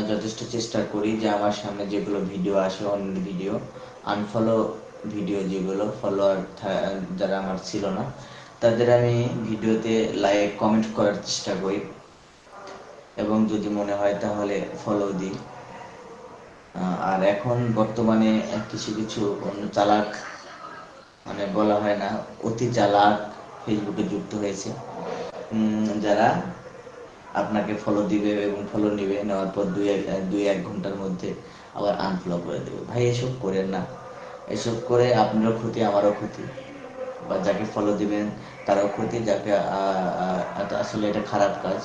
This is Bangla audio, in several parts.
যথেষ্ট চেষ্টা করি যে আমার সামনে যেগুলো ভিডিও আসে অন্য ভিডিও আনফলো ভিডিও যেগুলো ফলোয়ার যারা আমার ছিল না তাদের আমি ভিডিওতে লাইক কমেন্ট করার চেষ্টা করি এবং যদি মনে হয় তাহলে ফলো দিই। আর এখন বর্তমানে কিছু কিছু অন্য চালাক মানে বলা হয় না অতি চালাক ফেসবুকে যুক্ত হয়েছে, যারা আপনাকে ফলো দিবে এবং ফলো নিবে, নেওয়ার পর দুই এক ঘন্টার মধ্যে আবার আনফলো করে দেবে। ভাই এসব করেন না, এসব করে আপনারও ক্ষতি আমারও ক্ষতি, বা যাকে ফলো দিবেন তারও ক্ষতি, যাকে আসলে এটা খারাপ কাজ,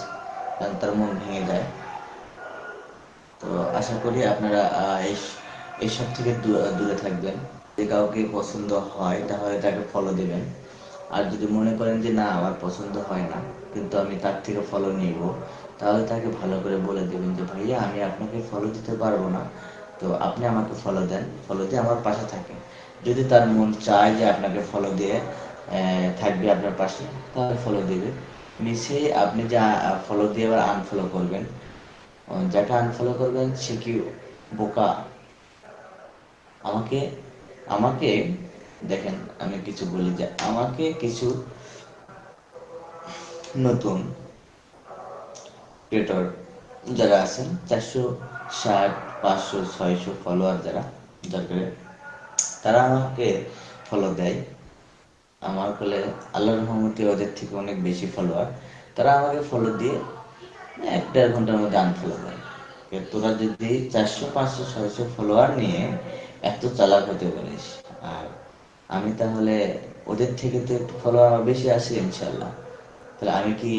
কারণ তার মন ভেঙে যায়। তো আশা করি আপনারা এইসব থেকে দূরে থাকবেন। যদি কাউকে পছন্দ হয় তাহলে তাকে ফলো দিবেন, আর যদি মনে করেন যে না আমার পছন্দ হয় না কিন্তু আমি তার থেকে ফলো নিব, তাহলে তাকে ভালো করে বলে দেবেন যে ভাইয়া আমি আপনাকে ফলো দিতে পারবো না, তো আপনি আমাকে ফলো দেন, ফলো দিয়ে আমার পাশে থাকেন। যদি তার মন চায় যে আপনাকে ফলো দিয়ে থাকবে আপনার পাশে, তাহলে ফলো দিবে। নিশ্চয়ই আপনি যে ফলো দিয়ে আবার আনফলো করবেন, যাকে আনফলো করবেন সে কি বোকা? আমাকে আমাকে দেখেন, আমি কিছু বলি যে আমাকে কিছু নতুন ক্রিয়েটর যারা আছেন 460 500 600 ফলোয়ার যারা দরকার, তারা আমাকে ফলো দেয়। আমার ফলে আল্লাহর রহমতে ওদের থেকে অনেক বেশি ফলোয়ার, তারা আমাকে ফলো দিয়ে 1-1.5 ঘন্টার মধ্যে আনফলো দেয়। তোরা যদি 400 500 600 ফলোয়ার নিয়ে এত চালাক হতে পারিস, আর আমি তাহলে ওদের থেকে তো একটু ফলোয়ার বেশি আসে ইনশাল্লাহ, তাহলে আমি কি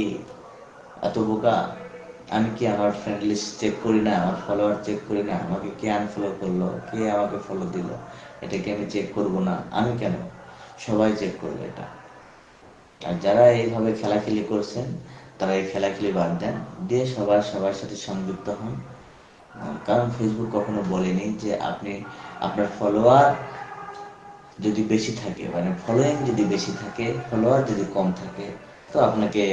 এত বোকা? আমি কি আমার ফ্রেন্ড লিস্ট চেক করি না, আমার ফলোয়ার চেক করি না, আমাকে কে আনফলো করলো, কে আমাকে ফলো দিল, এটা কি আমি চেক করব না? আমি কেন, সবাই চেক করবে এটা। আর যারা এইভাবে খেলাখেলি করছেন তারা এই খেলাখেলি বাদ দেন, দিয়ে সবার সাথে সংযুক্ত হন। কারণ ফেসবুক কখনো বলেনি যে আপনি আপনার ফলোয়ার যদি বেশি থাকে, মানে ফলোয়িং যদি বেশি থাকে, ফলোয়ার যদি কম থাকে, তো আপনাকে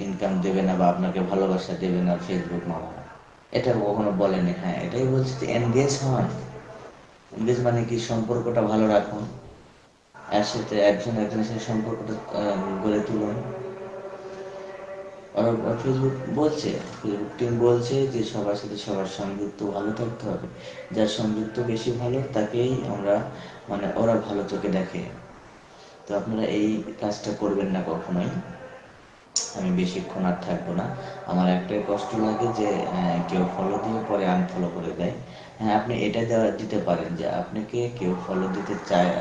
ইনকাম দেবে না বা আপনাকে ভালোবাসা দেবে না ফেসবুক মামা। এটা কখনো বলেনি। হ্যাঁ, এটাই বলছে যে এনগেজ হন। এনগেজ মানে কি, সম্পর্কটা ভালো রাখুন, এর সাথে একজনের সাথে সম্পর্কটা গড়ে তুলুন। ফেসবুক বলছে, ফেসবুক টিম বলছে যে সবার সাথে সবার সংযুক্ত ভালো থাকতে হবে, যার সংযুক্ত বেশি ভালো তাকেই আমরা মানে ওরা ভালো চোখে দেখে। তো আপনারা এই কাজটা করবেন না কখনোই। আমি বেশিক্ষণ আর থাকবো না। আমার একটাই কষ্ট লাগে যে কেউ ফলো দিয়ে পরে আনফলো করে দেয়। হ্যাঁ, আপনি এটা দিতে পারেন যে আপনাকে কেউ ফলো দিতে চায়,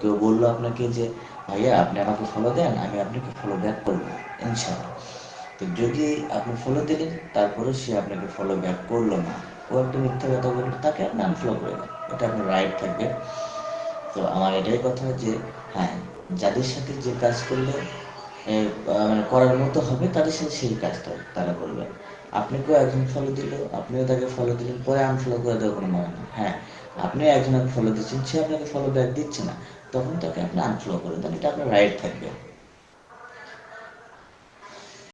কেউ বললো আপনাকে যে ভাইয়া আপনি আমাকে ফলো দেন, আমি আপনাকে ফলো ব্যাক করবো ইনশাল্লাহ। তো যদি আপনি ফলো দিলেন তারপরে সে আপনাকে ফলো ব্যাক করলো না, ও একটা মিথ্যা কথা বললো, তাকে আপনি আনফলো করে দেন, এটা আপনার রাইট থাকবে। তো আমার এটাই কথা যে হ্যাঁ, যাদের সাথে যে কাজ করলে মানে করার মতো হবে তাদের সাথে সেই কাজটা তারা করবে। আপনাকেও একজন ফলো দিল, আপনিও তাকে ফলো দিলেন, পরে আনফলো করে দেওয়ার কোনো মানে নেই। হ্যাঁ, আপনি একজনকে ফলো দিচ্ছেন, সে আপনাকে ফলো ব্যাক দিচ্ছে না, তখন তাকে আপনি আনফলো করে দেন, এটা আপনার রাইট থাকবে।